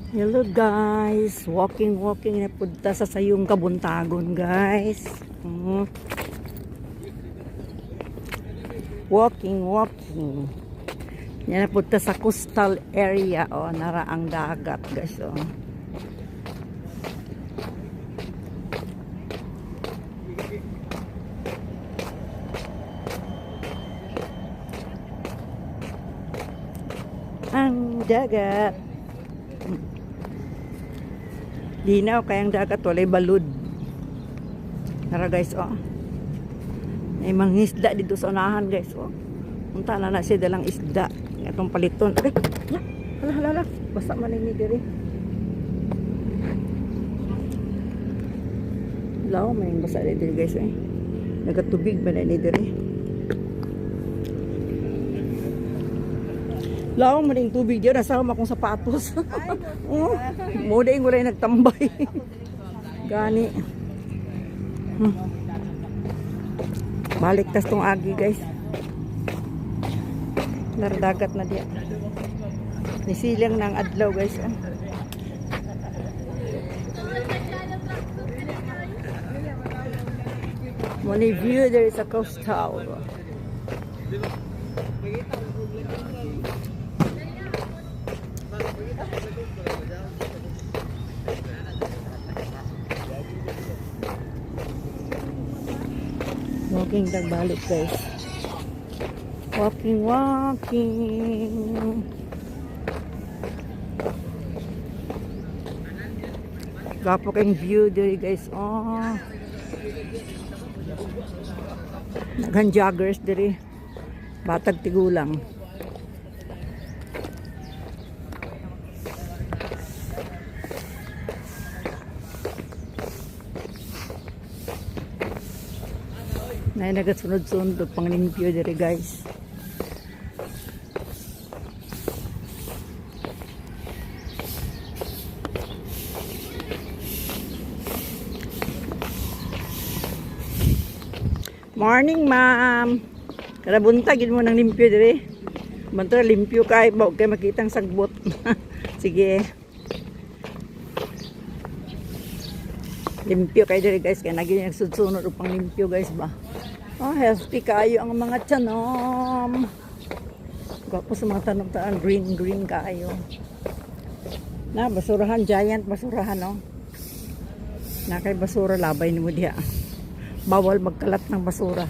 Hello guys, walking na punta sa sayong Kabuntagon guys. Walking. Yan na punta sa coastal area naraang dagat guys Ang dagat. Linaw kayang dagat, walay balud. Tara guys may mga isda dito sa unahan guys punta na siya dalang isda itong paliton. Ay, hala basta man ni diri. Law may basa diri guys nagatubig ba na ni diri. Law mo ding tubig diyan, nasama akong sapatos. Mo ding wala nagtambay. Gani. Balik tas tong agi guys. Nardagat na diya. Nisilang ng adlaw guys. Money view, there is a coastal. Walking dagbalik guys. Walking. Gapo kayong view diri guys. Naghan joggers diri. Batag tigulang. Na nagasunod-sunod pang limpyo diri guys. Morning ma'am. Kada buntag mo nang limpyo diri. Mantra limpyo kay ba kay makitang sagbot. Sige. Limpyo kay diri guys kay naging nagsunod pang limpyo guys ba. Healthy kayo ang mga tiyanom. Gwapo sa mga tanom-tanan, green kayo. Na, basurahan, giant basurahan Na kay basura, labay ni mo diha. Bawal magkalat ng basura.